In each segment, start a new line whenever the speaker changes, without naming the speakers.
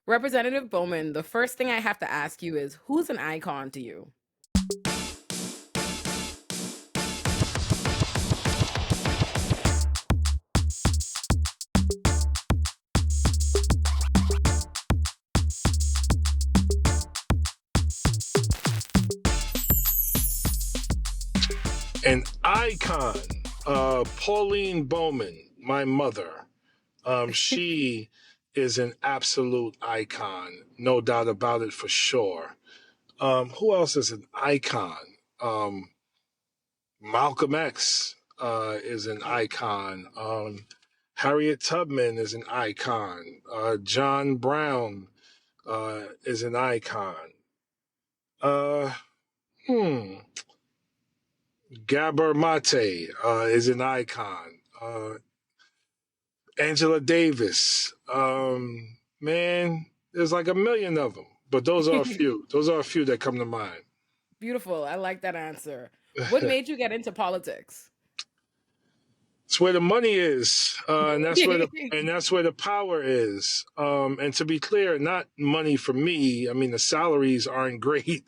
Representative Bowman, the first thing I have to ask you is who's an icon to you?
An icon, Pauline Bowman, my mother. She is an absolute icon, no doubt about it for sure. Who else is an icon? Um, Malcolm X is an icon. Harriet Tubman is an icon. John Brown is an icon. Uh, hmm. Gabor Mate is an icon. Angela Davis. Man, there's like a million of them, but those are a few. Those are a few that come to mind.
Beautiful. I like that answer. What made you get into politics?
It's where the money is, and that's where the power is. And to be clear, not money for me. I mean, the salaries aren't great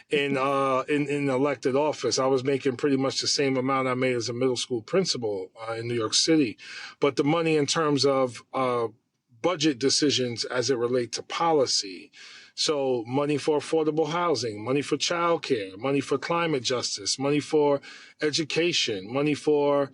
in elected office. I was making pretty much the same amount I made as a middle school principal in New York City, but the money in terms of budget decisions as it relates to policy. So money for affordable housing, money for childcare, money for climate justice, money for education, money for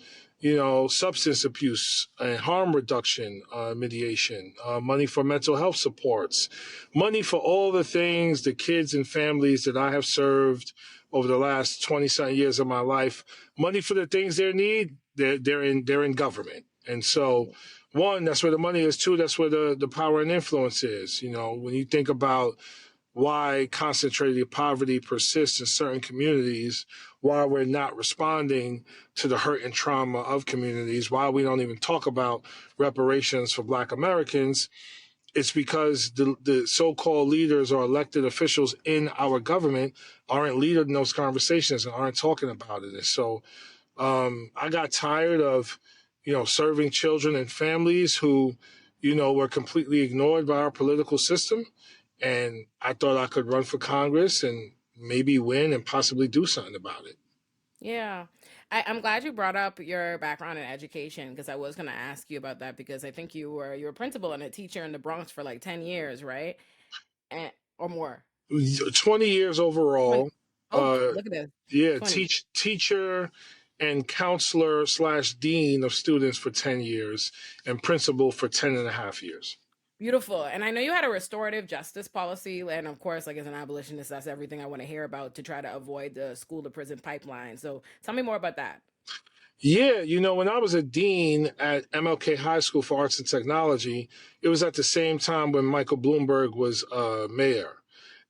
substance abuse and harm reduction, mediation, money for mental health supports, money for all the things, the kids and families that I have served over the last 20-something years of my life, money for the things they need, they're in government. And so, one, that's where the money is. Two, that's where the power and influence is. When you think about why concentrated poverty persists in certain communities, why we're not responding to the hurt and trauma of communities, why we don't even talk about reparations for Black Americans, it's because the so-called leaders or elected officials in our government aren't leading those conversations and aren't talking about it. And so I got tired of, serving children and families who, were completely ignored by our political system. And I thought I could run for Congress and maybe win and possibly do something about it.
Yeah. I'm glad you brought up your background in education because I was going to ask you about that because I think you were a principal and a teacher in the Bronx for like 10 years, right? And or more.
20 years
20.
overall.
Oh, look at this.
Yeah,
20.
teacher and counselor / dean of students for 10 years and principal for 10 and a half years.
Beautiful. And I know you had a restorative justice policy. And of course, like as an abolitionist, that's everything I want to hear about to try to avoid the school to prison pipeline. So tell me more about that.
Yeah, when I was a dean at MLK High School for Arts and Technology, it was at the same time when Michael Bloomberg was mayor.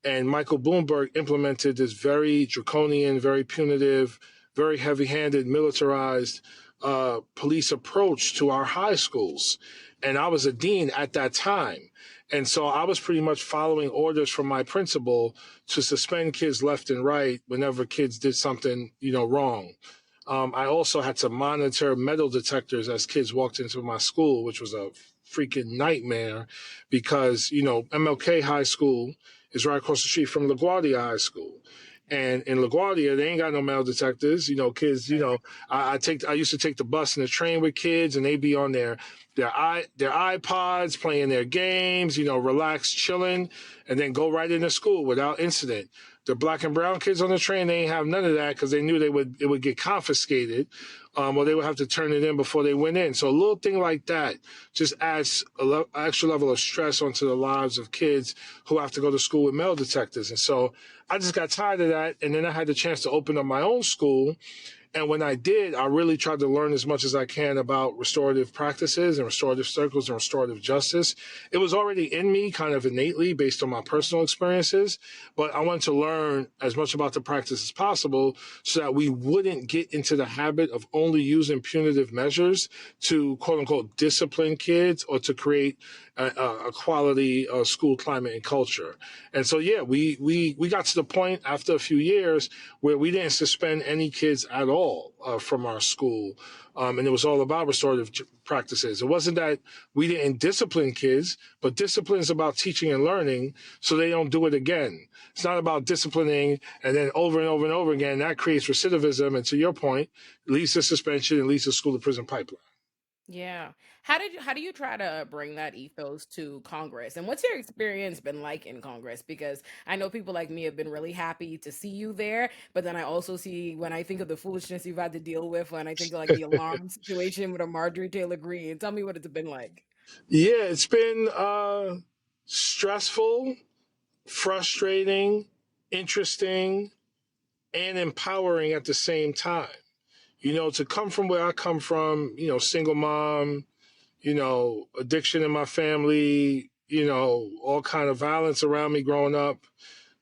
And Michael Bloomberg implemented this very draconian, very punitive, very heavy-handed, militarized police approach to our high schools. And I was a dean at that time. And so I was pretty much following orders from my principal to suspend kids left and right whenever kids did something, wrong. I also had to monitor metal detectors as kids walked into my school, which was a freaking nightmare because, MLK High School is right across the street from LaGuardia High School. And in LaGuardia, they ain't got no metal detectors. Kids, I used to take the bus and the train with kids and they'd be on their iPods playing their games, relaxed, chilling, and then go right into school without incident. The Black and brown kids on the train, they ain't have none of that because they knew it would get confiscated, or they would have to turn it in before they went in. So a little thing like that just adds an extra level of stress onto the lives of kids who have to go to school with metal detectors. And so I just got tired of that, and then I had the chance to open up my own school. And when I did, I really tried to learn as much as I can about restorative practices and restorative circles and restorative justice. It was already in me kind of innately based on my personal experiences, but I wanted to learn as much about the practice as possible so that we wouldn't get into the habit of only using punitive measures to quote unquote discipline kids or to create a quality school climate and culture. And so, yeah, we got to the point after a few years where we didn't suspend any kids at all. fall from our school. And it was all about restorative practices. It wasn't that we didn't discipline kids, but discipline is about teaching and learning so they don't do it again. It's not about disciplining and then over and over and over again. That creates recidivism. And to your point, leads to suspension and leads to school to prison pipeline.
Yeah. How do you try to bring that ethos to Congress? And what's your experience been like in Congress? Because I know people like me have been really happy to see you there, but then I also see when I think of the foolishness you've had to deal with, when I think of like the alarm situation with a Marjorie Taylor Greene. Tell me what it's been like.
Yeah, it's been stressful, frustrating, interesting, and empowering at the same time. To come from where I come from, single mom, addiction in my family, all kind of violence around me growing up,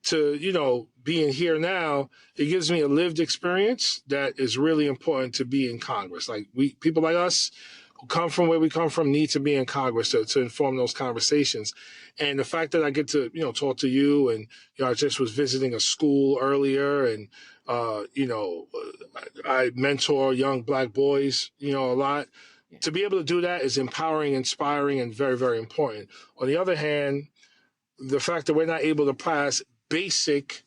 to, being here now, it gives me a lived experience that is really important to be in Congress. Like people like us who come from where we come from need to be in Congress to inform those conversations. And the fact that I get to, talk to you and, I just was visiting a school earlier and, I mentor young Black boys, a lot.
Yeah.
To be able to do that is empowering, inspiring, and very, very important. On the other hand, the fact that we're not able to pass basic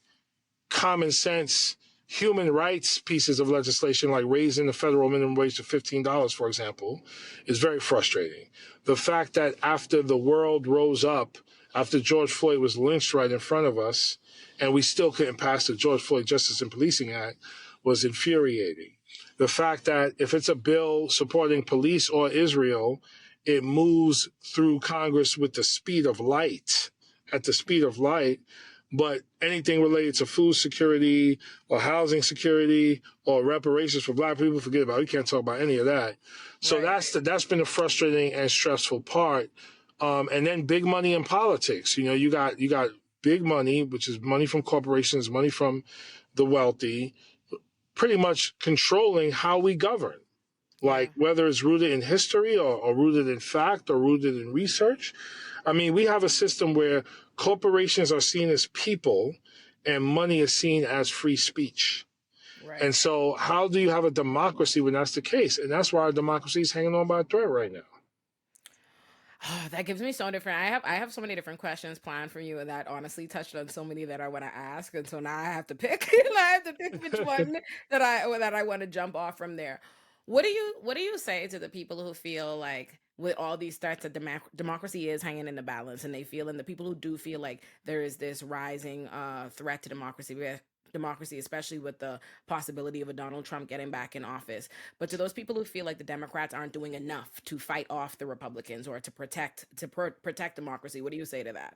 common sense human rights pieces of legislation like raising the federal minimum wage to $15, for example, is very frustrating. The fact that after the world rose up, after George Floyd was lynched right in front of us, and we still couldn't pass the George Floyd Justice and Policing Act was infuriating. The fact that if it's a bill supporting police or Israel, it moves through Congress with the speed of light, at the speed of light, but anything related to food security or housing security or reparations for Black people, forget about it. We can't talk about any of that. So
Right.
that's been a frustrating and stressful part. And then big money in politics. You got big money, which is money from corporations, money from the wealthy, pretty much controlling how we govern.
Yeah.
Like whether it's rooted in history or rooted in fact or rooted in research. I mean, we have a system where corporations are seen as people and money is seen as free speech.
Right.
And so how do you have a democracy when that's the case? And that's why our democracy is hanging on by a thread right now.
That gives me so different. I have so many different questions planned for you, and that honestly touched on so many that I want to ask. And so now I have to pick. I have to pick which one that I want to jump off from there. What do you say to the people who feel like with all these threats that democracy is hanging in the balance, and they feel, and the people who do feel like there is this rising threat to democracy, especially with the possibility of a Donald Trump getting back in office. But to those people who feel like the Democrats aren't doing enough to fight off the Republicans or to protect democracy, what do you say to that?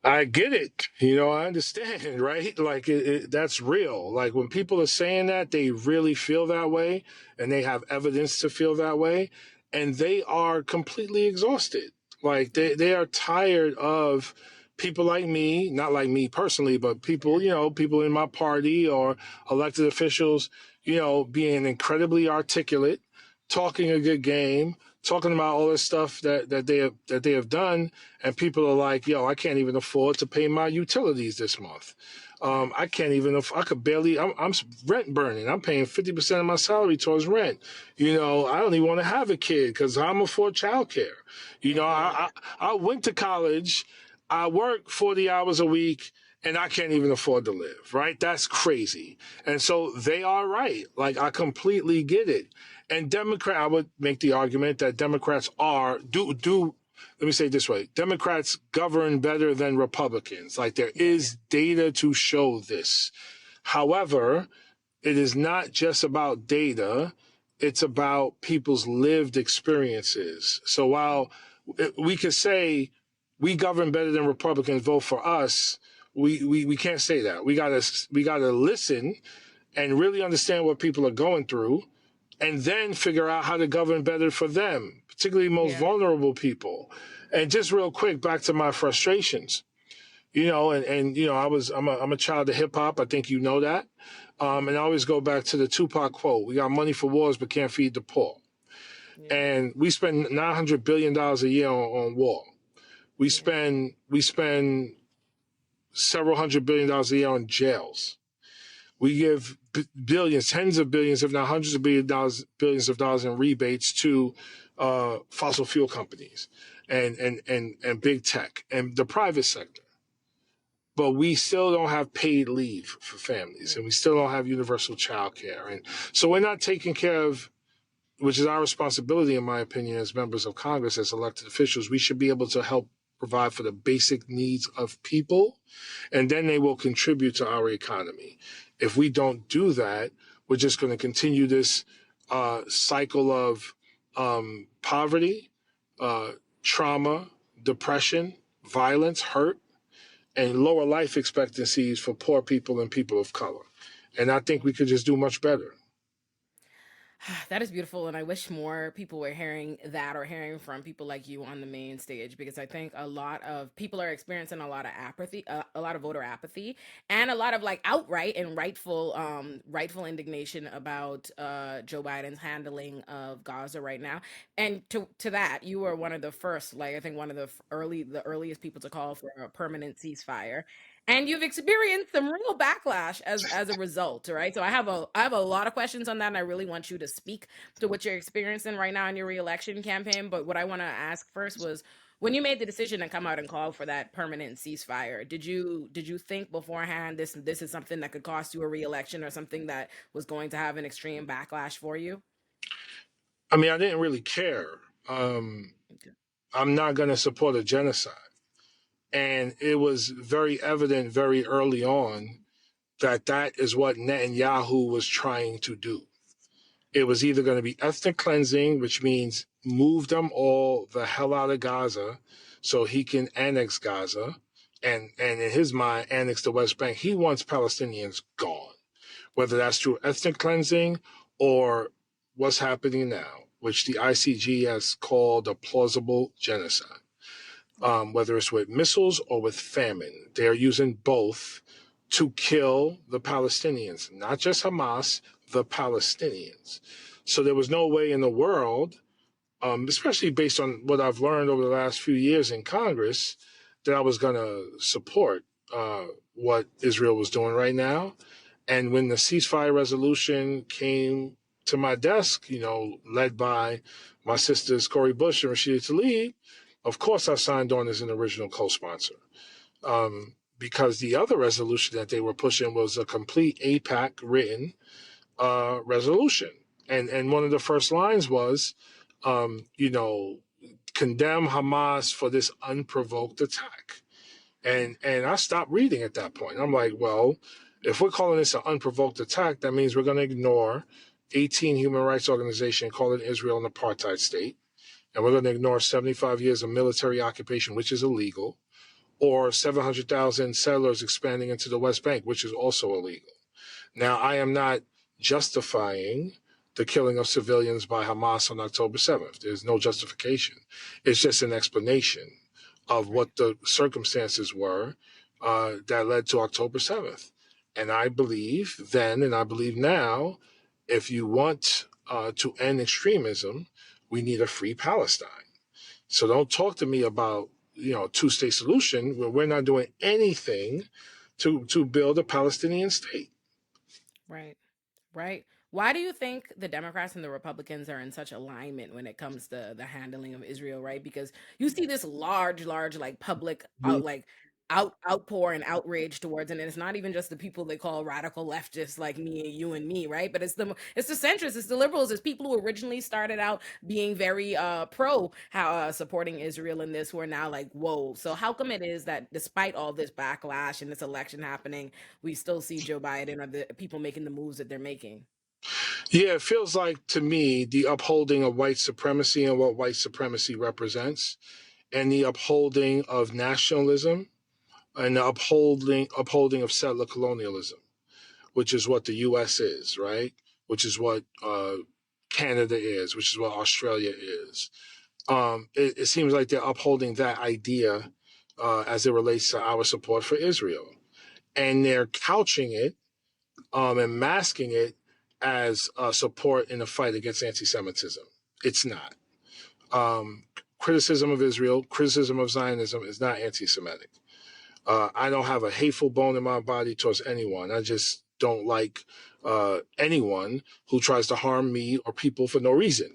I get it. I understand, right? Like that's real. Like when people are saying that, they really feel that way and they have evidence to feel that way and they are completely exhausted. Like they are tired of people like me, not like me personally, but people, people in my party or elected officials, being incredibly articulate, talking a good game, talking about all this stuff that they have done, and people are like, "Yo, I can't even afford to pay my utilities this month.
Right.
I can't even. I could barely. I'm rent burning. I'm paying 50% of my salary towards rent. I don't even want to have a kid because I'm afford childcare.
Exactly.
I went to college. I work 40 hours a week." And I can't even afford to live, right? That's crazy. And so they are right. Like, I completely get it. And I would make the argument that Democrats let me say it this way. Democrats govern better than Republicans. Like there
Right.
is data to show this. However, it is not just about data. It's about people's lived experiences. So while we could say we govern better than Republicans, vote for us, we can't say that. We gotta listen and really understand what people are going through and then figure out how to govern better for them, particularly most
Yeah.
vulnerable people. And just real quick, back to my frustrations. I'm a child of hip hop. I think you know that. And I always go back to the Tupac quote: "We got money for wars, but can't feed the poor."
Yeah.
And we spend $900 billion a year on war. We
Yeah.
spend several $100 billion a year on jails. We give billions, tens of billions, if not hundreds of billions of dollars in rebates to fossil fuel companies and big tech and the private sector. But we still don't have paid leave for families, and we still don't have universal child care. And so we're not taking care of, which is our responsibility, in my opinion, as members of Congress, as elected officials. We should be able to help provide for the basic needs of people, and then they will contribute to our economy. If we don't do that, we're just going to continue this cycle of poverty, trauma, depression, violence, hurt, and lower life expectancies for poor people and people of color. And I think we could just do much better.
That is beautiful, and I wish more people were hearing that or hearing from people like you on the main stage, because I think a lot of people are experiencing a lot of apathy, a lot of voter apathy, and a lot of like outright and rightful indignation about Joe Biden's handling of Gaza right now. And to that, you were one of the first, like I think one of the earliest people to call for a permanent ceasefire, and you've experienced some real backlash as a result, right? So I have a lot of questions on that, and I really want you to speak to what you're experiencing right now in your reelection campaign. But what I want to ask first was, when you made the decision to come out and call for that permanent ceasefire, did you think beforehand this is something that could cost you a reelection, or something that was going to have an extreme backlash for you?
I mean, I didn't really care.
Okay.
I'm not going to support a genocide. And it was very evident very early on that that is what Netanyahu was trying to do. It was either going to be ethnic cleansing, which means move them all the hell out of Gaza so he can annex Gaza, and in his mind, annex the West Bank. He wants Palestinians gone, whether that's through ethnic cleansing or what's happening now, which the ICG has called a plausible genocide. Whether it's with missiles or with famine. They're using both to kill the Palestinians, not just Hamas, the Palestinians. So there was no way in the world, especially based on what I've learned over the last few years in Congress, that I was going to support what Israel was doing right now. And when the ceasefire resolution came to my desk, led by my sisters Cori Bush and Rashida Tlaib, of course I signed on as an original co-sponsor, because the other resolution that they were pushing was a complete AIPAC written resolution. And one of the first lines was, condemn Hamas for this unprovoked attack. And I stopped reading at that point. I'm like, well, if we're calling this an unprovoked attack, that means we're going to ignore 18 human rights organizations calling Israel an apartheid state. And we're going to ignore 75 years of military occupation, which is illegal, or 700,000 settlers expanding into the West Bank, which is also illegal. Now, I am not justifying the killing of civilians by Hamas on October 7th. There's no justification. It's just an explanation of what the circumstances were that led to October 7th. And I believe then, and I believe now, if you want to end extremism, we need a free Palestine. So don't talk to me about, two-state solution where we're not doing anything to build a Palestinian state.
Right. Right. Why do you think the Democrats and the Republicans are in such alignment when it comes to the handling of Israel, right? Because you see this large, like public outpour and outrage towards it. And it's not even just the people they call radical leftists like me, you and me, right? But it's the centrists, it's the liberals, it's people who originally started out being very pro how supporting Israel in this, who are now like, whoa. So how come it is that despite all this backlash and this election happening, we still see Joe Biden or the people making the moves that they're making?
Yeah, it feels like to me the upholding of white supremacy and what white supremacy represents, and the upholding of nationalism and the upholding of settler colonialism, which is what the U.S. is, right? Which is what Canada is, which is what Australia is. It seems like they're upholding that idea as it relates to our support for Israel, and they're couching it and masking it as support in the fight against anti-Semitism. It's not. Criticism of Israel, criticism of Zionism is not anti-Semitic. I don't have a hateful bone in my body towards anyone. I just don't like anyone who tries to harm me or people for no reason,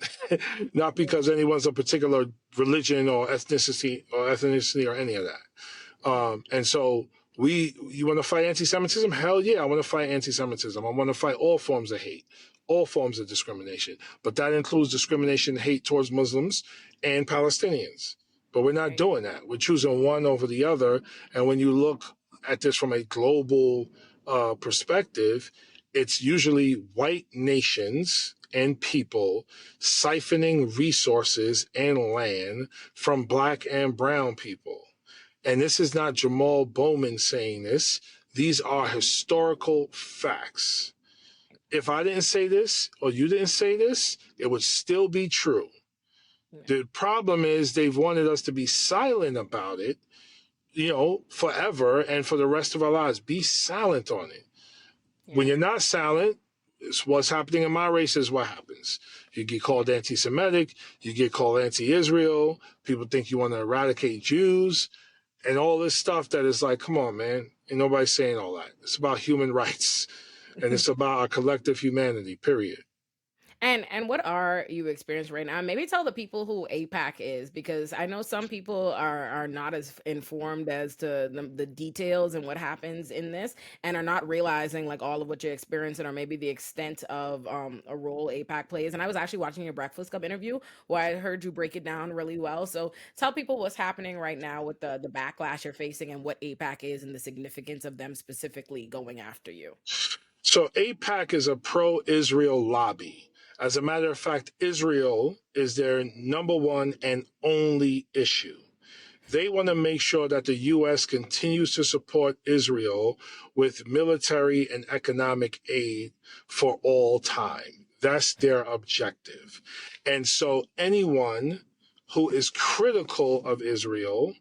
not
Yeah.
because anyone's a particular religion or ethnicity or any of that. And so you want to fight anti-Semitism? Hell yeah, I want to fight anti-Semitism. I want to fight all forms of hate, all forms of discrimination. But that includes discrimination, hate towards Muslims and Palestinians. But we're not
Right.
doing that. We're choosing one over the other. And when you look at this from a global perspective, it's usually white nations and people siphoning resources and land from black and brown people. And this is not Jamaal Bowman saying this. These are historical facts. If I didn't say this or you didn't say this, it would still be true.
Yeah.
The problem is they've wanted us to be silent about it, forever and for the rest of our lives. Be silent on it. When
Yeah.
you're not silent, it's what's happening in my race is what happens. You get called anti-Semitic, you get called anti-Israel, people think you want to eradicate Jews, and all this stuff that is like, come on, man. Ain't nobody saying all that. It's about human rights, and it's about our collective humanity, period.
And what are you experiencing right now? Maybe tell the people who APAC is, because I know some people are not as informed as to the details and what happens in this, and are not realizing like all of what you're experiencing, or maybe the extent of a role APAC plays. And I was actually watching your Breakfast Club interview where I heard you break it down really well. So tell people what's happening right now with the backlash you're facing, and what APAC is, and the significance of them specifically going after you.
So APAC is a pro-Israel lobby. As a matter of fact, Israel is their number one and only issue. They want to make sure that the U.S. continues to support Israel with military and economic aid for all time. That's their objective. And so anyone who is critical of Israel,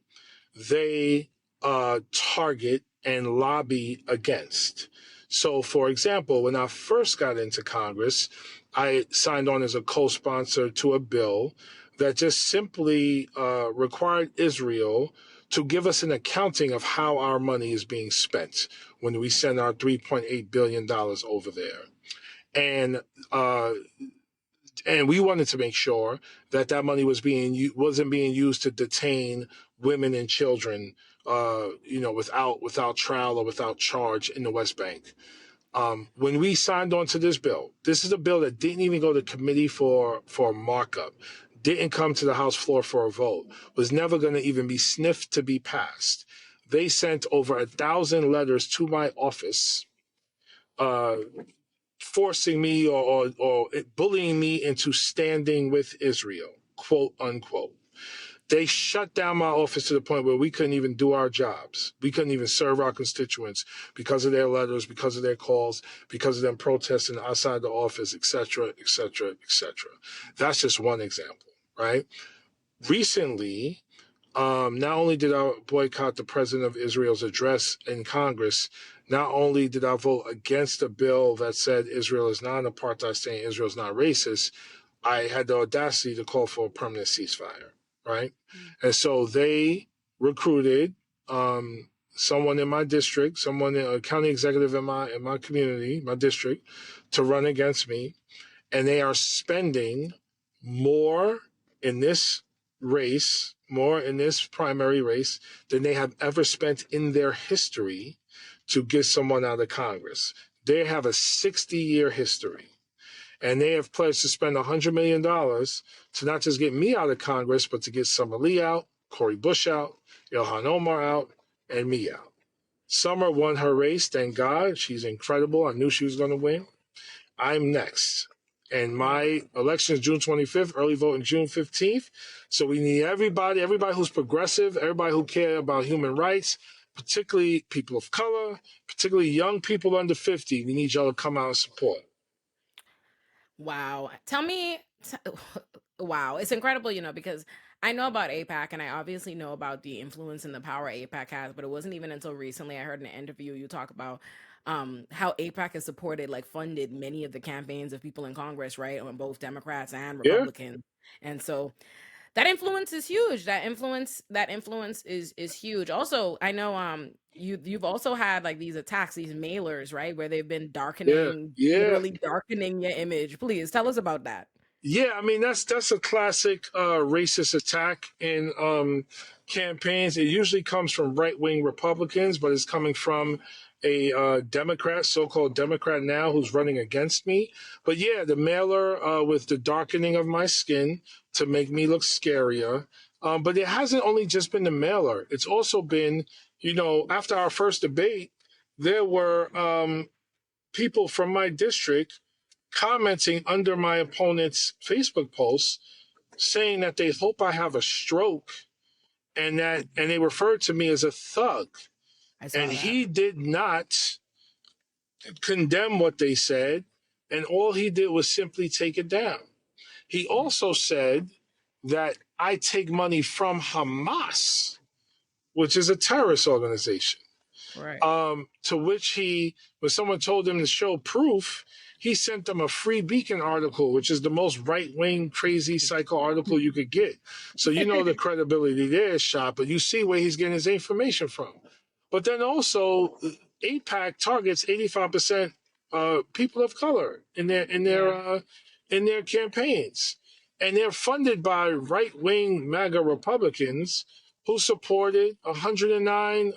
they target and lobby against. So, for example, when I first got into Congress, I signed on as a co sponsor to a bill that just simply required Israel to give us an accounting of how our money is being spent when we send our $3.8 billion over there. And uh, and we wanted to make sure that that money wasn't being used to detain women and children, without trial or without charge in the West Bank. When we signed on to this is a bill that didn't even go to committee for markup, didn't come to the House floor for a vote, was never going to even be sniffed to be passed. They sent over 1,000 letters to my office, uh, forcing me or bullying me into standing with Israel, quote unquote. They shut down my office to the point where we couldn't even do our jobs. We couldn't even serve our constituents because of their letters, because of their calls, because of them protesting outside the office, et cetera, et cetera, et cetera. That's just one example, right? Recently, not only did I boycott the president of Israel's address in Congress, not only did I vote against a bill that said Israel is not an apartheid state, Israel is not racist, I had the audacity to call for a permanent ceasefire, right? And so they recruited someone in my district, a county executive in my community, my district, to run against me, and they are spending more in this more in this primary race than they have ever spent in their history to get someone out of Congress. They have a 60-year history, and they have pledged to spend $100 million to not just get me out of Congress, but to get Summer Lee out, Cori Bush out, Ilhan Omar out, and me out. Summer won her race, thank God. She's incredible. I knew she was going to win. I'm next. And
Right.
my election is June 25th, early voting June 15th. So we need everybody who's progressive, everybody who care about human rights, particularly people of color, particularly young people under 50. We need y'all to come out and support.
Wow. Tell me, wow, it's incredible, because I know about APAC, and I obviously know about the influence and the power APAC has, but it wasn't even until recently I heard in an interview you talk about how APAC has supported, like funded many of the campaigns of people in Congress, right? On both Democrats and
Yeah?
Republicans. And so that influence is huge. That influence is huge. Also, I know you've also had like these attacks, these mailers, right, where they've been
Yeah,
darkening,
yeah,
literally darkening your image. Please tell us about that.
yeah. I mean, that's a classic racist attack in campaigns. It usually comes from right wing Republicans, but it's coming from a Democrat, so called Democrat now, who's running against me. But yeah, the mailer with the darkening of my skin to make me look scarier. But it hasn't only just been the mailer. It's also been, after our first debate, there were people from my district commenting under my opponent's Facebook posts saying that they hope I have a stroke and they referred to me as a thug.
I
And
saw that.
he did not condemn what they said, and all he did was simply take it down. He
Yeah.
also said that I take money from Hamas, which is a terrorist organization.
Right.
To which when someone told him to show proof, he sent them a free Beacon article, which is the most right wing, crazy, psycho article you could get. So you know the credibility there is shot, but you see where he's getting his information from. But then also, APAC targets 85% people of color
Yeah.
in their campaigns, and they're funded by right wing MAGA Republicans who supported 109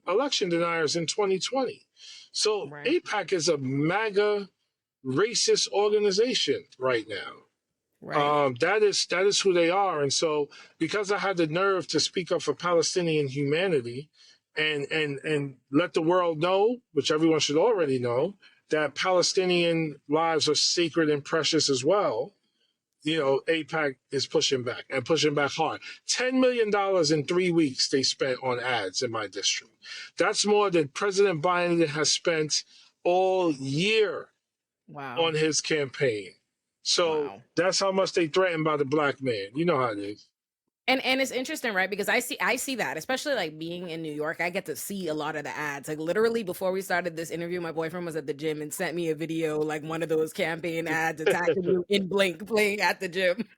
election deniers in 2020. So
Right.
APAC is a MAGA racist organization right now.
Right.
That is who they are, and so because I had the nerve to speak up for Palestinian humanity, and let the world know, which everyone should already know, that Palestinian lives are sacred and precious as well. APAC is pushing back and pushing back hard. $10 million in 3 weeks they spent on ads in my district. That's more than President Biden has spent all year
Wow.
on his campaign. So
Wow.
that's how much they threatened by the black man. You know how it is.
And it's interesting, right? Because I see that, especially like being in New York, I get to see a lot of the ads. Like literally before we started this interview, my boyfriend was at the gym and sent me a video, like one of those campaign ads attacking you in blink playing at the gym.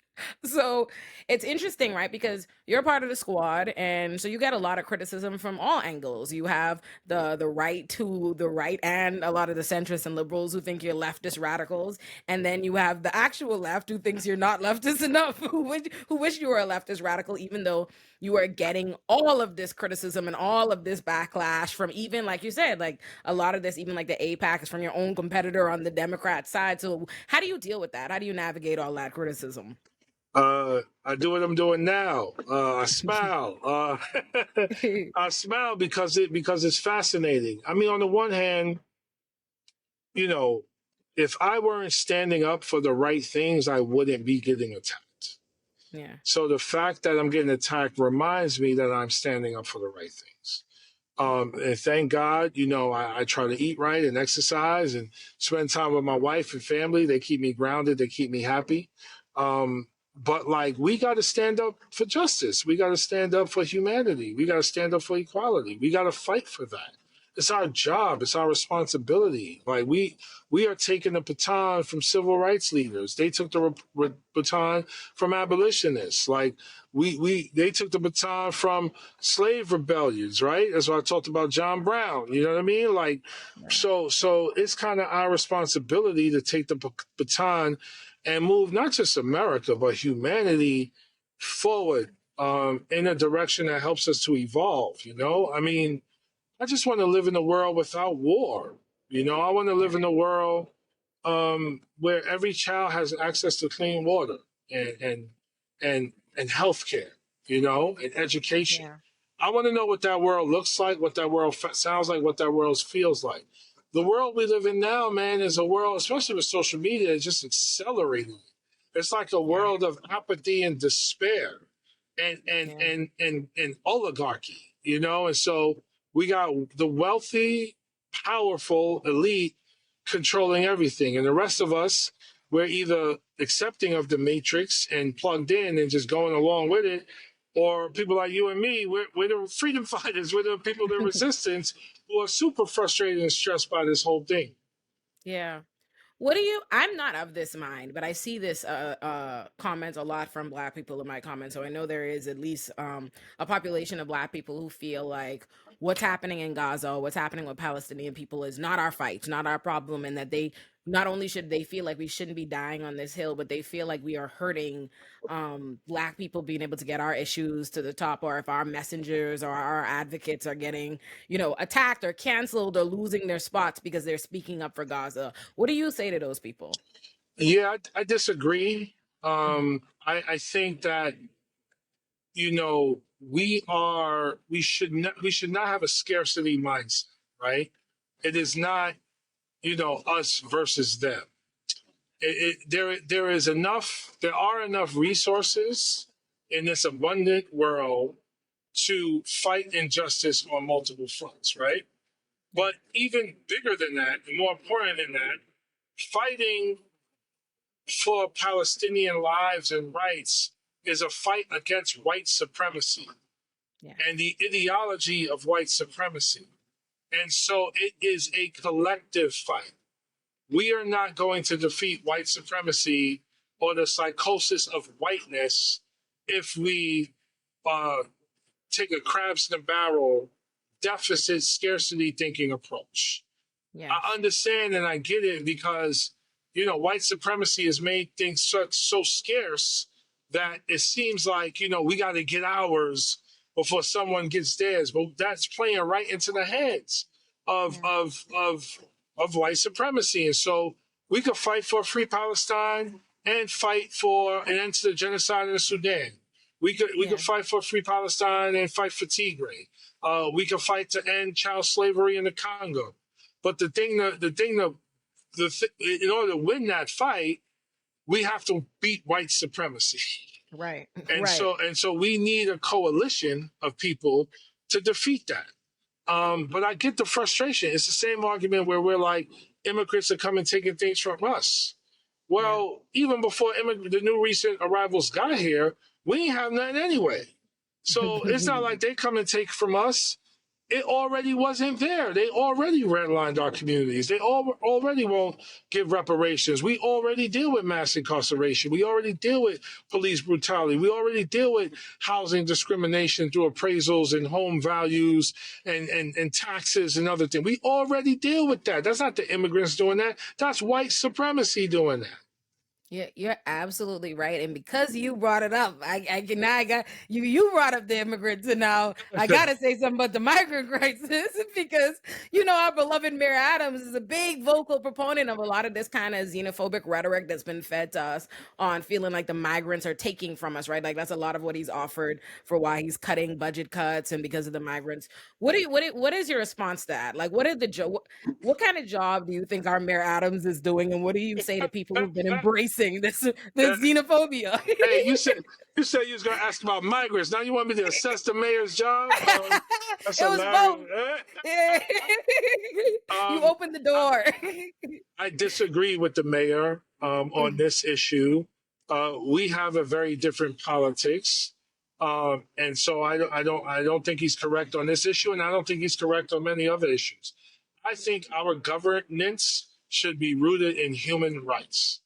So it's interesting, right? Because you're part of the squad, and so you get a lot of criticism from all angles. You have the right to the right and a lot of the centrists and liberals who think you're leftist radicals, and then you have the actual left who thinks you're not leftist enough, who wish you were a leftist radical, even though you are getting all of this criticism and all of this backlash from, even like you said, like a lot of this, even like the APAC is from your own competitor on the Democrat side. So how do you deal with that? How do you navigate all that criticism?
I do what I'm doing now. I smile. I smile because it's fascinating. I mean, on the one hand, you know, if I weren't standing up for the right things, I wouldn't be getting attacked.
Yeah.
So the fact that I'm getting attacked reminds me that I'm standing up for the right things. And thank God, I try to eat right and exercise and spend time with my wife and family. They keep me grounded. They keep me happy. But like, we got to stand up for justice. We got to stand up for humanity. We got to stand up for equality. We got to fight for that. It's our job. It's our responsibility. Like we are taking the baton from civil rights leaders. They took the baton from abolitionists. Like they took the baton from slave rebellions, right? That's why I talked about John Brown. You know what I mean? Like,
Right.
so it's kind of our responsibility to take the baton and move not just America but humanity forward in a direction that helps us to evolve. I mean, I just want to live in a world without war. I want to live
Yeah.
in a world where every child has access to clean water and and healthcare, and education.
Yeah.
I want to know what that world looks like, what that world sounds like, what that world feels like. The world we live in now, man, is a world, especially with social media, is just accelerating. It's like a
Yeah.
world of apathy and despair
Yeah.
and oligarchy, and so we got the wealthy, powerful elite controlling everything, and the rest of us, we're either accepting of the matrix and plugged in and just going along with it, or people like you and me, we're the freedom fighters, we're the people, the resistance, who are super frustrated and stressed by this whole thing.
Yeah. What do you I'm not of this mind, but I see this comments a lot from black people in my comments. So I know there is at least a population of black people who feel like what's happening in Gaza, what's happening with Palestinian people is not our fight, not our problem, and that they not only should they feel like we shouldn't be dying on this hill, but they feel like we are hurting Black people being able to get our issues to the top, or if our messengers or our advocates are getting, attacked or canceled or losing their spots because they're speaking up for Gaza. What do you say to those people?
Yeah, I disagree.
Mhm.
I think that we should not have a scarcity mindset, right? It is not us versus them. There are enough resources in this abundant world to fight injustice on multiple fronts, right?
Yeah.
But even bigger than that, and more important than that, fighting for Palestinian lives and rights is a fight against white supremacy
Yeah.
and the ideology of white supremacy. And so it is a collective fight. We are not going to defeat white supremacy or the psychosis of whiteness if we uh, take a crabs in the barrel, deficit scarcity thinking approach. I
Yes.
understand and I get it because white supremacy has made things so scarce that it seems like we got to get ours before someone gets theirs. But that's playing right into the heads of
Yeah.
of of of white supremacy. And so we could fight for a free Palestine and fight for an end to the genocide in the Sudan. We could
Yeah.
fight for free Palestine and fight for Tigray. We could fight to end child slavery in the Congo. But in order to win that fight, we have to beat white supremacy.
Right.
And
Right.
so we need a coalition of people to defeat that. But I get the frustration. It's the same argument where we're like, immigrants are coming taking things from us.
Yeah.
Well, even before the new recent arrivals got here, we ain't have nothing anyway. So it's not like they come and take from us. It already wasn't there. They already redlined our communities. They already won't give reparations. We already deal with mass incarceration. We already deal with police brutality. We already deal with housing discrimination through appraisals and home values and taxes and other things. We already deal with that. That's not the immigrants doing that. That's white supremacy doing that.
Yeah, you're absolutely right. And because you brought it up, I can now I got you brought up the immigrants, and now I gotta say something about the migrant crisis because our beloved Mayor Adams is a big vocal proponent of a lot of this kind of xenophobic rhetoric that's been fed to us on feeling like the migrants are taking from us, right? Like that's a lot of what he's offered for why he's cutting budget cuts and because of the migrants. What is your response to that? Like what kind of job do you think our Mayor Adams is doing, and what do you say to people who've been embracing this xenophobia?
Hey, you said you was gonna ask about migrants. Now you want me to assess the mayor's job? That's
It was
hilarious.
both. You
Um,
opened the door.
I disagree with the mayor on this issue. We have a very different politics, and so I don't think he's correct on this issue, and I don't think he's correct on many other issues. I think our governance should be rooted in human rights.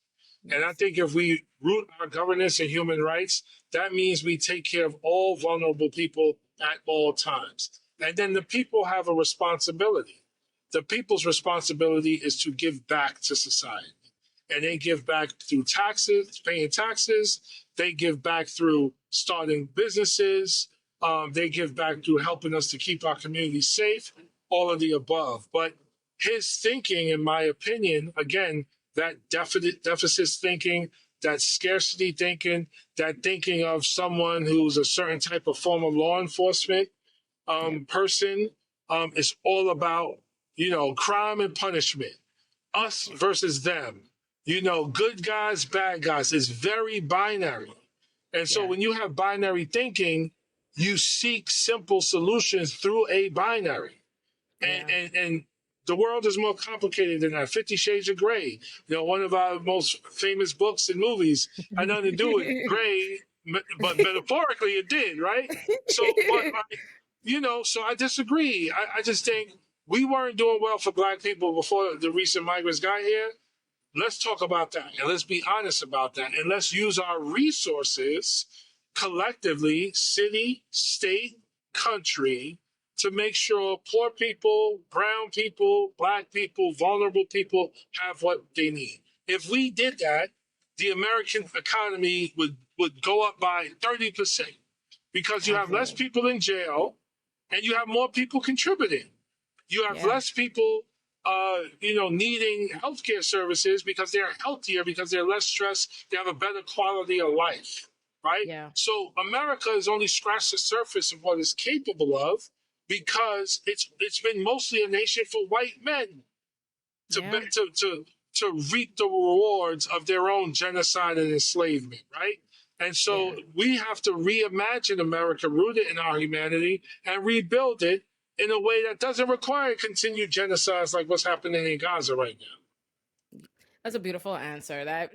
And I
Yes.
think if we root our governance in human rights, that means we take care of all vulnerable people at all times. And then the people have a responsibility. The people's responsibility is to give back to society. And they give back through taxes, paying taxes. They give back through starting businesses. They give back through helping us to keep our communities safe, all of the above. But his thinking, in my opinion, again, that deficit thinking, that scarcity thinking, that thinking of someone who's a certain type of form of law enforcement
Yeah.
person is all about, crime and punishment, us versus them, good guys, bad guys. Is very binary. And so
Yeah.
when you have binary thinking, you seek simple solutions through a binary. And,
Yeah.
and, and the world is more complicated than that. 50 Shades of Grey, one of our most famous books and movies, had nothing to do with gray, but metaphorically it did, right? So I disagree. I just think we weren't doing well for Black people before the recent migrants got here. Let's talk about that and let's be honest about that. And let's use our resources collectively, city, state, country, to make sure poor people, brown people, black people, vulnerable people have what they need. If we did that, the American economy would go up by 30% because you have less
Absolutely.
people in jail and you have more people contributing. You have
Yeah.
less people, needing healthcare services because they're healthier, because they're less stressed, they have a better quality of life, right?
Yeah.
So America has only scratched the surface of what it's capable of because it's been mostly a nation for white men to
Yeah.
to reap the rewards of their own genocide and enslavement, right? And so
Yeah.
we have to reimagine America, rooted in our humanity, and rebuild it in a way that doesn't require continued genocides like what's happening in Gaza right now.
That's a beautiful answer. That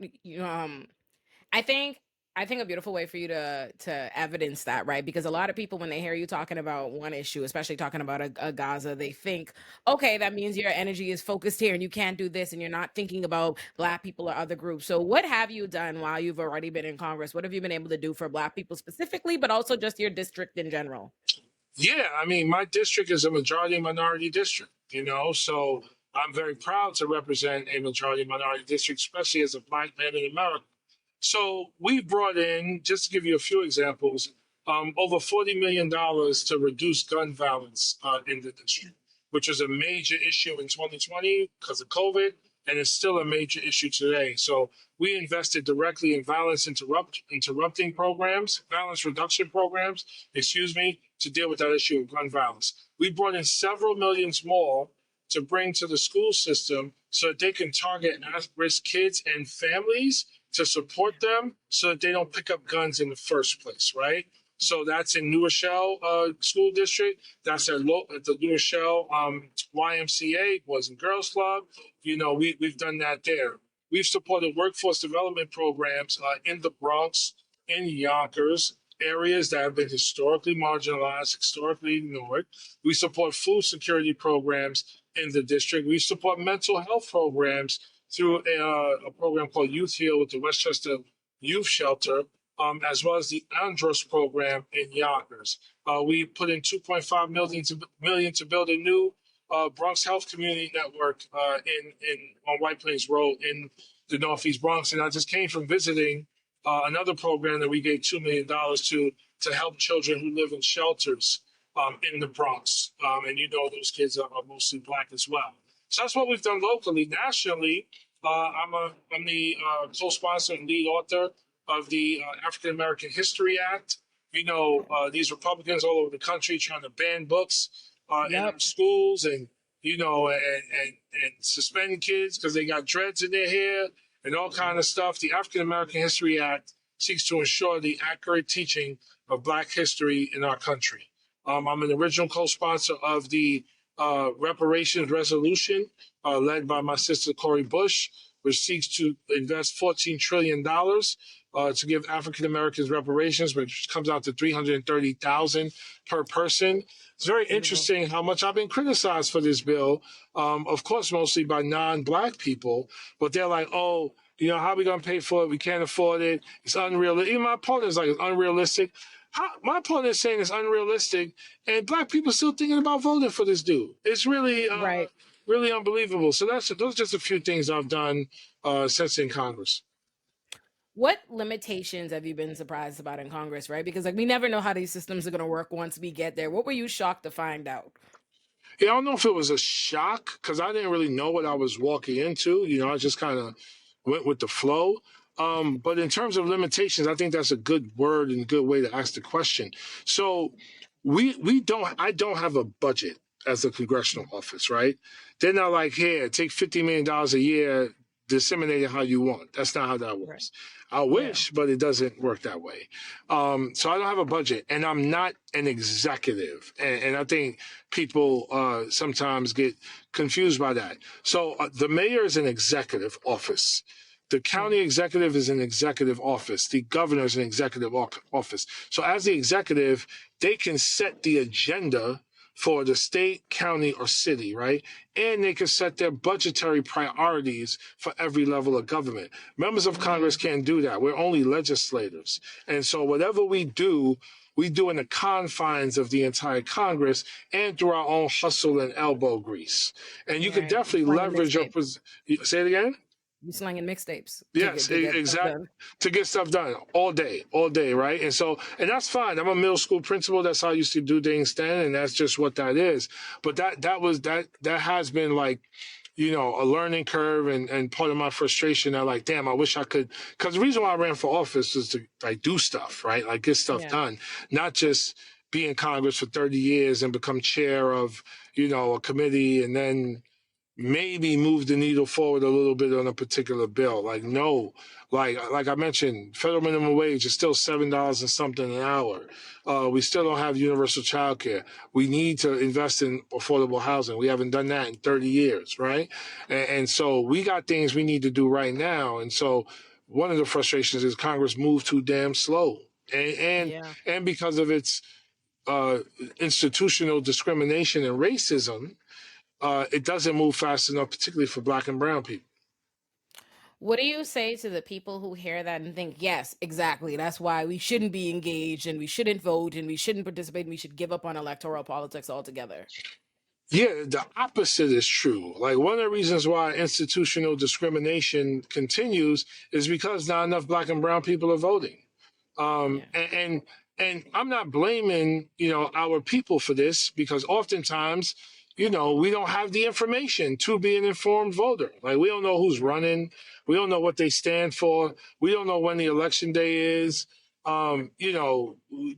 I think I think a beautiful way for you to evidence that, right? Because a lot of people, when they hear you talking about one issue, especially talking about a Gaza, they think, okay, that means your energy is focused here and you can't do this and you're not thinking about black people or other groups. So what have you done while you've already been in Congress? What have you been able to do for black people specifically, but also just your district in general?
Yeah, I mean, my district is a majority minority district, so I'm very proud to represent a majority minority district, especially as a black man in America. So we brought in, just to give you a few examples, over $40 million to reduce gun violence in the district, which was a major issue in 2020 because of COVID, and it's still a major issue today. So we invested directly in interrupting programs, violence reduction programs, excuse me, to deal with that issue of gun violence. We brought in several millions more to bring to the school system so that they can target at-risk kids and families to support them so that they don't pick up guns in the first place, right? So that's in New Rochelle School District. That's at the New Rochelle YMCA, Boys and Girls Club. We've done that there. We've supported workforce development programs in the Bronx, in Yonkers, areas that have been historically marginalized, historically ignored. We support food security programs in the district. We support mental health programs through a program called Youth Heal with the Westchester Youth Shelter, as well as the Andros program in Yonkers. We put in 2.5 million to build a new Bronx Health Community Network in on White Plains Road in the Northeast Bronx, and I just came from visiting another program that we gave $2 million to help children who live in shelters in the Bronx, and those kids are mostly black as well. So that's what we've done locally. Nationally, I'm the co-sponsor and lead author of the African American History Act. These Republicans all over the country trying to ban books in our
Yep.
schools and and suspend kids because they got dreads in their hair and all kind of stuff. The African American History Act seeks to ensure the accurate teaching of Black history in our country. I'm an original co-sponsor of the reparations resolution led by my sister Cori Bush, which seeks to invest $14 trillion to give African Americans reparations, which comes out to $330,000 per person. It's very
Beautiful.
interesting how much I've been criticized for this bill, of course, mostly by non-Black people, but they're like, oh, how are we going to pay for it? We can't afford it. It's unrealistic. Even my opponent is like, it's unrealistic. My opponent is saying it's unrealistic, and Black people still thinking about voting for this dude. It's really,
Right.
really unbelievable. So those are just a few things I've done since in Congress.
What limitations have you been surprised about in Congress, right? Because like we never know how these systems are going to work once we get there. What were you shocked to find out?
Yeah, I don't know if it was a shock because I didn't really know what I was walking into. I just kind of went with the flow. But in terms of limitations, I think that's a good word and good way to ask the question. So I don't have a budget as a congressional office, right? They're not like, here, take $50 million a year, disseminate it how you want. That's not how that
Right.
works. I
Yeah.
wish, but it doesn't work that way. So I don't have a budget, and I'm not an executive. And I think people sometimes get confused by that. So the mayor is an executive office. The
Yeah.
county executive is an executive office. The governor is an executive office. So as the executive, they can set the agenda for the state, county, or city, right? And they can set their budgetary priorities for every level of government. Members of Congress
Mhm.
can't do that. We're only legislators. And so whatever we do, We do in the confines of the entire Congress and through our own hustle and elbow grease. And you could
Right.
definitely
Slanging
leverage your.
mixtapes.
Say it again?
You slanging mixtapes
Yes,
to get stuff
exactly.
done.
To get stuff done all day, right? And so, and that's fine. I'm a middle school principal. That's how I used to do things then, and that's just what that is. But that has been like, a learning curve and part of my frustration. I like, damn, I wish I could. Because the reason why I ran for office was to like do stuff, right? Like get stuff
Yeah.
done, not just be in Congress for 30 years and become chair of, a committee and then maybe move the needle forward a little bit on a particular bill. Like no, like I mentioned, federal minimum wage is still $7 and something an hour. We still don't have universal child care. We need to invest in affordable housing. We haven't done that in 30 years, right? And so we got things we need to do right now. And so one of the frustrations is Congress moved too damn slow.
Yeah.
And because of its uh, institutional discrimination and racism, it doesn't move fast enough, particularly for Black and brown people.
What do you say to the people who hear that and think, yes, exactly, that's why we shouldn't be engaged and we shouldn't vote and we shouldn't participate and we should give up on electoral politics altogether?
Yeah, the opposite is true. Like one of the reasons why institutional discrimination continues is because not enough Black and brown people are voting. Um,
Yeah.
and, and and I'm not blaming our people for this because oftentimes we don't have the information to be an informed voter. Like we don't know who's running, we don't know what they stand for, we don't know when the election day is.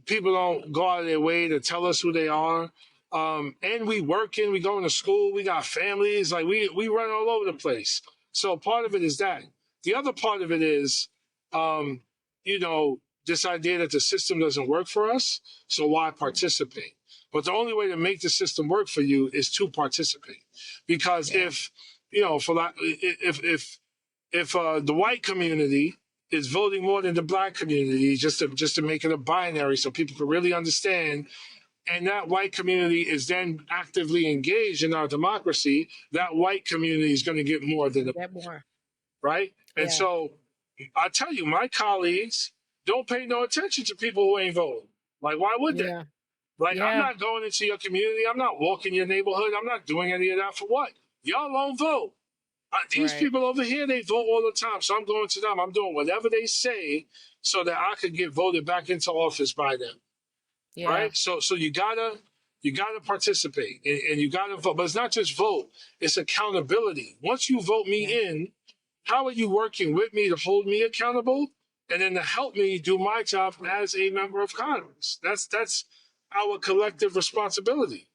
People don't go out of their way to tell us who they are. And we working, we going to school, we got families, like we run all over the place. So part of it is that. The other part of it is, um, you know, this idea that the system doesn't work for us, so why participate? But the only way to make the system work for you is to participate, because
Yeah.
if for that, if the white community is voting more than the Black community, just to make it a binary, so people can really understand, and that white community is then actively engaged in our democracy, that white community is going to get more than the
Get more.
right. And
Yeah.
so I tell you, my colleagues don't pay no attention to people who ain't voting. Like, why would they?
Yeah.
Like, I'm
Yeah.
not going into your community. I'm not walking your neighborhood. I'm not doing any of that for what? Y'all don't vote. These
Right.
people over here, they vote all the time. So I'm going to them. I'm doing whatever they say so that I could get voted back into office by them.
Yeah.
Right? So you gotta participate and you gotta vote. But it's not just vote, it's accountability. Once you vote me
Yeah.
in, how are you working with me to hold me accountable and then to help me do my job as a member of Congress? That's our collective responsibility.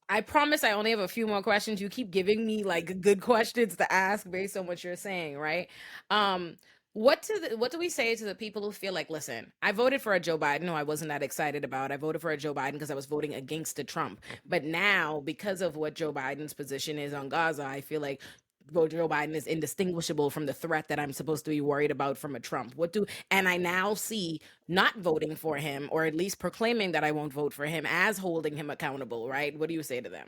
I promise I only have a few more questions. You keep giving me like good questions to ask based on what you're saying, right? Um, what do we say to the people who feel like, listen, I voted for a Joe Biden who I wasn't that excited about. I voted for a Joe Biden because I was voting against a Trump. But now, because of what Joe Biden's position is on Gaza, I feel like Joe Biden is indistinguishable from the threat that I'm supposed to be worried about from a Trump. And I now see not voting for him, or at least proclaiming that I won't vote for him, as holding him accountable, right? What do you say to them?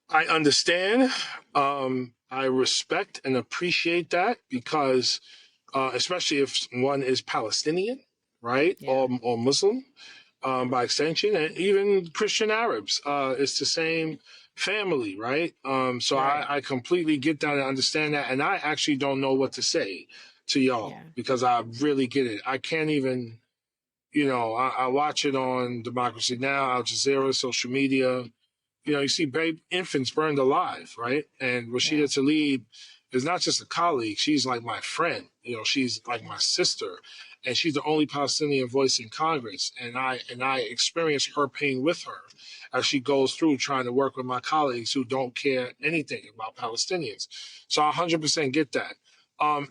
I understand. I respect and appreciate that because, especially if one is Palestinian, right,
Yeah.
or Muslim, by extension, and even Christian Arabs. It's the same family, right? So
Right.
I completely get that and understand that. And I actually don't know what to say to y'all
Yeah.
because I really get it. I can't even, I watch it on Democracy Now, Al Jazeera, social media. You see infants burned alive, right? And Rashida
Yeah.
Tlaib is not just a colleague; she's like my friend. She's like my sister, and she's the only Palestinian voice in Congress. And I experience her pain with her as she goes through trying to work with my colleagues who don't care anything about Palestinians. So I 100% get that.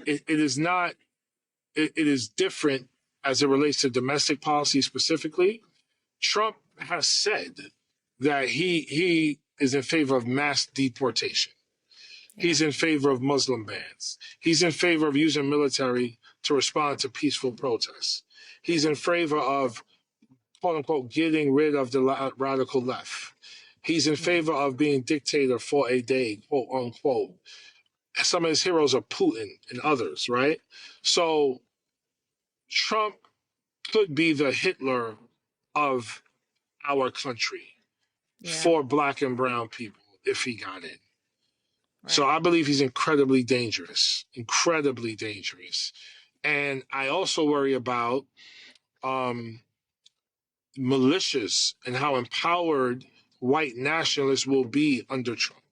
It is not. It is different as it relates to domestic policy specifically. Trump has said that he is in favor of mass deportation.
Yeah.
He's in favor of Muslim bans. He's in favor of using military to respond to peaceful protests. He's in favor of, quote unquote, getting rid of the radical left. He's in
Yeah.
favor of being dictator for a day, quote unquote. Some of his heroes are Putin and others, right? So Trump could be the Hitler of our country
Yeah.
for black and brown people if he got in. So
Right.
I believe he's incredibly dangerous. And I also worry about um, militias and how empowered white nationalists will be under Trump.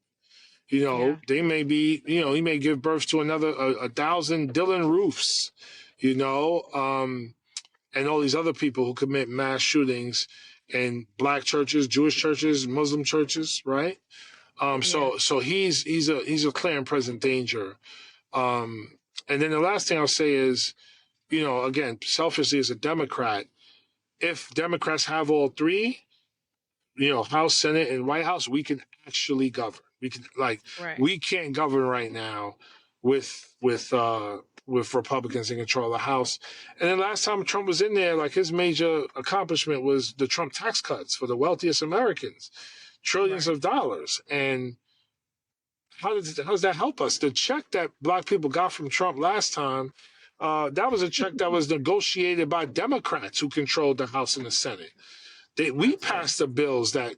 Yeah.
They may be, he may give birth to another 1,000 Dylan Roofs, you know, and all these other people who commit mass shootings in black churches, Jewish churches, Muslim churches, right?
Yeah.
So he's a clear and present danger. And then the last thing I'll say is, again, selfishly as a Democrat, if Democrats have all three, House, Senate, and White House, we can actually govern.
Right.
We can't govern right now with Republicans in control of the House. And then last time Trump was in there, like his major accomplishment was the Trump tax cuts for the wealthiest Americans, trillions
Right.
of dollars. And how does that help us? The check that black people got from Trump last time, that was a check that was negotiated by Democrats who controlled the House and the Senate. We
That's true.
passed the bills that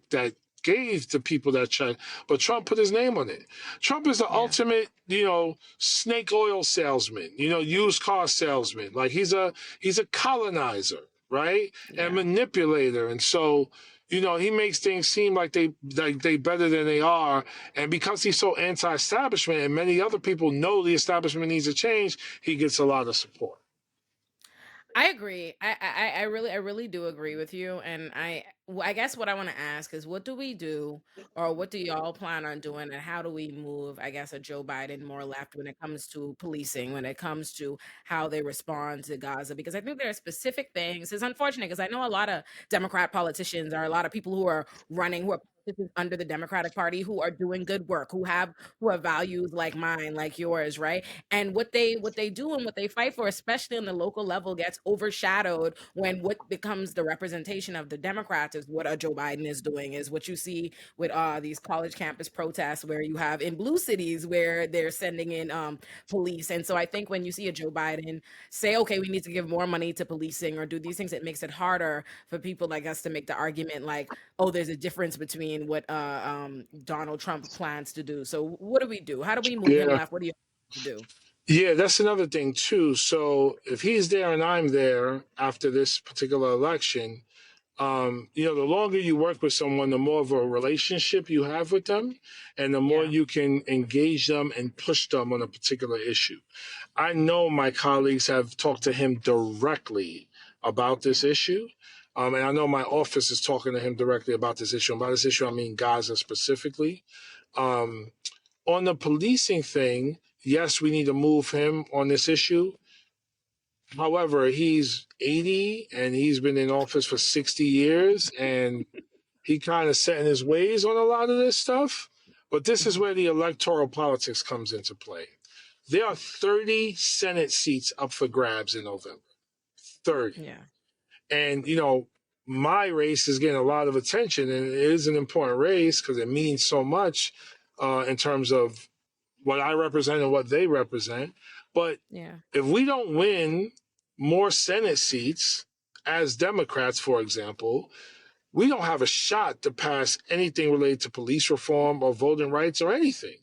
gave the people that check, but Trump put his name on it. Trump is the
Yeah.
ultimate, snake oil salesman, used car salesman. Like he's a colonizer, right? And
Yeah.
manipulator. And so, he makes things seem like they better than they are. And because he's so anti-establishment and many other people know the establishment needs a change, he gets a lot of support.
I agree. I really do agree with you. And I guess what I want to ask is, what do we do, or what do y'all plan on doing, and how do we move, I guess, a Joe Biden more left when it comes to policing, when it comes to how they respond to Gaza? Because I think there are specific things. It's unfortunate because I know a lot of Democrat politicians, or a lot of people who are running, who are politicians under the Democratic Party, who are doing good work, who have values like mine, like yours, right? And what they do and what they fight for, especially on the local level, gets overshadowed when what becomes the representation of the Democrats is what Joe Biden is doing, is what you see with these college campus protests, where you have in blue cities where they're sending in police. And so I think when you see a Joe Biden say, okay, we need to give more money to policing or do these things, it makes it harder for people like us to make the argument like, oh, there's a difference between what Donald Trump plans to do. So what do we do? How do we move him
Yeah.
left? What do you to do?
Yeah, that's another thing too. So if he's there and I'm there after this particular election, the longer you work with someone, the more of a relationship you have with them, and the more
Yeah.
you can engage them and push them on a particular issue. I know my colleagues have talked to him directly about this
Yeah.
issue. And I know my office is talking to him directly about this issue. And by this issue, I mean Gaza specifically. Um, on the policing thing, yes, we need to move him on this issue. However, he's 80 and he's been in office for 60 years and he kind of set in his ways on a lot of this stuff. But this is
Mhm.
where the electoral politics comes into play. There are 30 Senate seats up for grabs in November. 30.
Yeah.
And, my race is getting a lot of attention and it is an important race because it means so much in terms of what I represent and what they represent. But
Yeah.
if we don't win more Senate seats as Democrats, for example, we don't have a shot to pass anything related to police reform or voting rights or anything.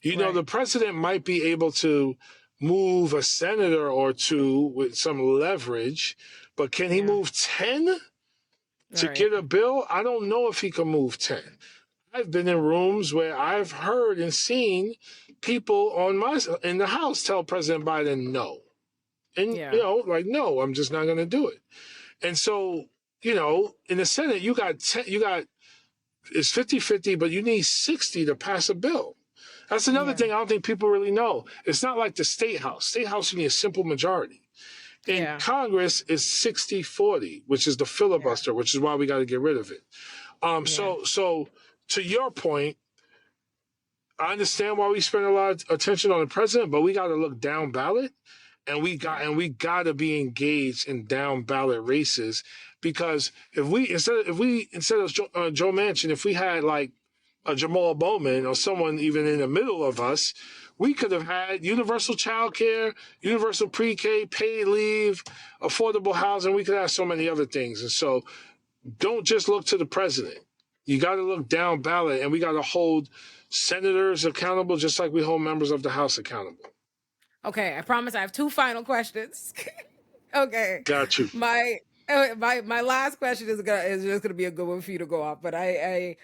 Right.
The president might be able to move a senator or two with some leverage, but can he
Yeah.
move 10
All
to
right.
get a bill? I don't know if he can move 10. I've been in rooms where I've heard and seen people in the House tell President Biden no. And,
Yeah.
no, I'm just not going to do it. And so, in the Senate, it's 50-50, but you need 60 to pass a bill. That's another
Yeah.
thing I don't think people really know. It's not like the State House. State House, you need a simple majority. In
Yeah.
Congress, it's 60-40, which is the
Yeah.
filibuster, which is why we got to get rid of it.
Yeah.
So to your point, I understand why we spend a lot of attention on the president, but we got to look down ballot, and
Yeah.
we got to be engaged in down ballot races because if we instead of Joe Manchin, if we had like a Jamaal Bowman or someone even in the middle of us, we could have had universal child care, universal pre-K, paid leave, affordable housing. We could have so many other things, and so don't just look to the president. You got to look down ballot, and we got to hold senators accountable just like we hold members of the House accountable.
Okay, I promise I have two final questions. Okay.
Got you.
My last question is just gonna be a good one for you to go off. But I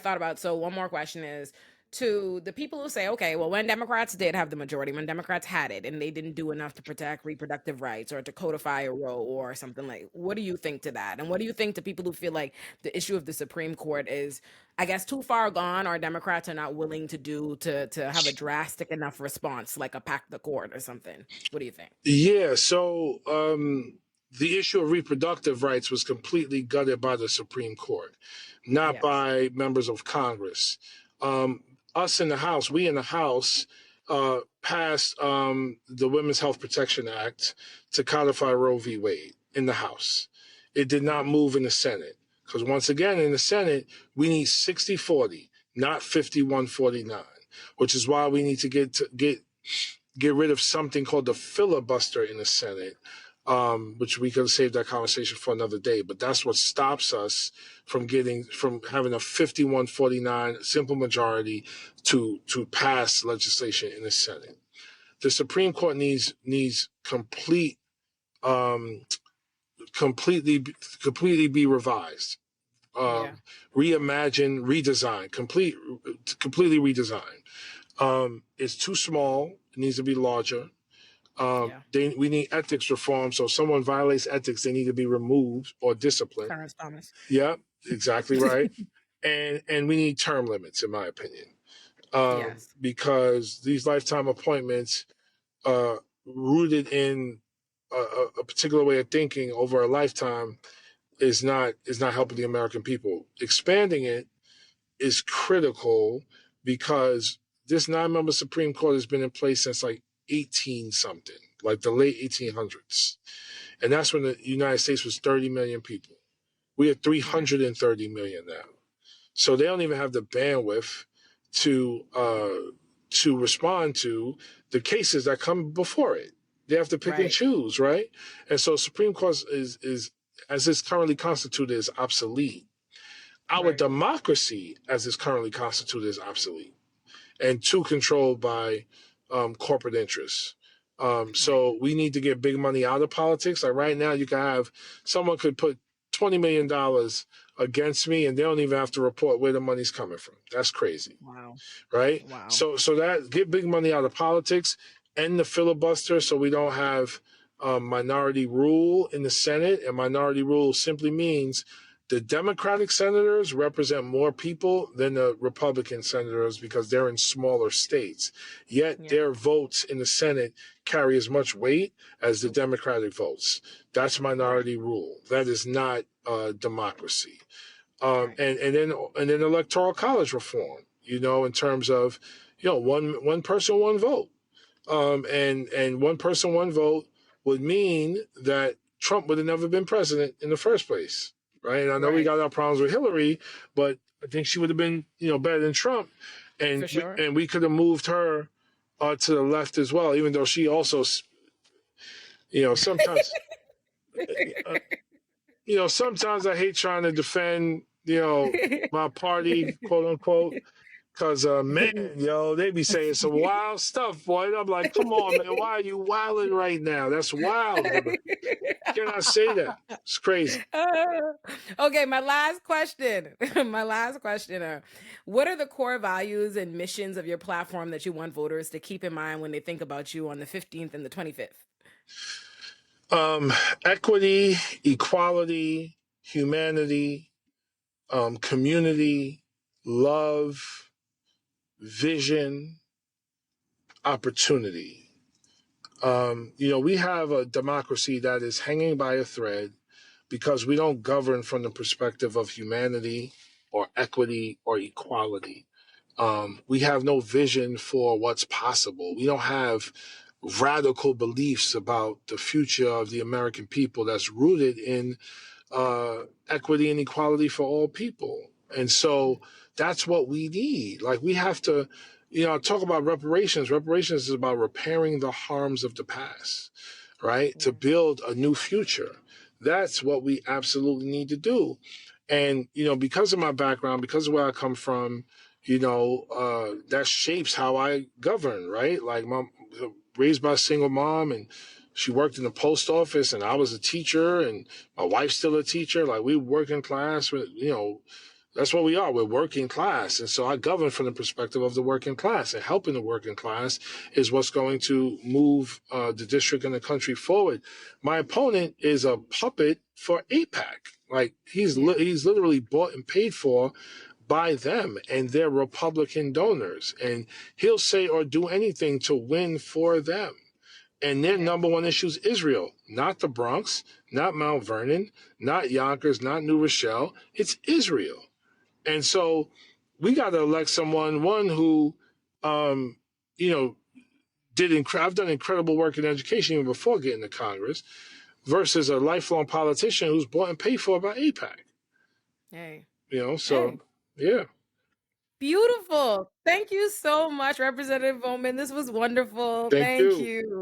thought about, so one more question is to the people who say, okay, well, when Democrats did have the majority, when Democrats had it and they didn't do enough to protect reproductive rights or to codify a Roe or something, like, what do you think to that? And what do you think to people who feel like the issue of the Supreme Court is, I guess, too far gone, or Democrats are not willing to do to have a drastic enough response, like a pack the court or something? What do you think?
Yeah, so the issue of reproductive rights was completely gutted by the Supreme Court, not
Yes.
by members of Congress. Us in the House, we in the House passed the Women's Health Protection Act to codify Roe v. Wade in the House. It did not move in the Senate because, once again, in the Senate, we need 60-40, not 51-49, which is why we need to get rid of something called the filibuster in the Senate, which we could have saved that conversation for another day. But that's what stops us from having a 51-49 simple majority to pass legislation in the Senate. The Supreme Court needs completely be revised,
Yeah.
reimagined, redesigned, completely redesigned. It's too small. It needs to be larger.
Yeah.
We need ethics reform. So if someone violates ethics, they need to be removed or disciplined.
Clarence Thomas.
Yeah, exactly right. and we need term limits, in my opinion,
Yes.
because these lifetime appointments, rooted in a particular way of thinking over a lifetime, is not helping the American people. Expanding it is critical because this 9-member Supreme Court has been in place since like 18 something, like the late 1800s. And that's when the United States was 30 million people. We are 330 million now. So they don't even have the bandwidth to respond to the cases that come before it. They have to pick and choose, right? And so Supreme Court is as it's currently constituted, is obsolete. Our democracy, as it's currently constituted, is obsolete and too controlled by corporate interests. So we need to get big money out of politics. Like right now, you can have someone could put $20 million against me, and they don't even have to report where the money's coming from. That's crazy.
Wow.
Right?
Wow.
So that get big money out of politics, end the filibuster, so we don't have minority rule in the Senate. And minority rule simply means the Democratic senators represent more people than the Republican senators because they're in smaller states. Yet their votes in the Senate carry as much weight as the Democratic votes. That's minority rule. That is not democracy. And then electoral college reform, in terms of, one person, one vote. And one person, one vote would mean that Trump would have never been president in the first place. Right. And I know we got our problems with Hillary, but I think she would have been, better than Trump. And we could have moved her to the left as well, even though she also, sometimes, sometimes I hate trying to defend, my party, quote unquote. Because, man, they be saying some wild stuff, boy. And I'm like, come on, man, why are you wilding right now? That's wild. Can I say that? It's crazy.
Okay, my last question. My last question. What are the core values and missions of your platform that you want voters to keep in mind when they think about you on the 15th and the 25th?
Equity, equality, humanity, community, love, vision, opportunity. We have a democracy that is hanging by a thread because we don't govern from the perspective of humanity or equity or equality. We have no vision for what's possible. We don't have radical beliefs about the future of the American people that's rooted in equity and equality for all people. And so that's what we need. Like, we have to, talk about reparations. Reparations is about repairing the harms of the past, right? To build a new future. That's what we absolutely need to do. And, because of my background, because of where I come from, that shapes how I govern, right? Like, my raised by a single mom, and she worked in the post office, and I was a teacher, and my wife's still a teacher. Like, we working class, that's what we are. We're working class. And so I govern from the perspective of the working class, and helping the working class is what's going to move the district and the country forward. My opponent is a puppet for APAC. Like, he's
Yeah.
he's literally bought and paid for by them and their Republican donors. And he'll say or do anything to win for them. And their
Yeah.
number one issue is Israel, not the Bronx, not Mount Vernon, not Yonkers, not New Rochelle. It's Israel. And so we got to elect one who, you know, I've done incredible work in education even before getting to Congress, versus a lifelong politician who's bought and paid for by AIPAC.
Hey.
So
Hey.
yeah.
Beautiful. Thank you so much, Representative Bowman. This was wonderful.
Thank
Thank
you.
you.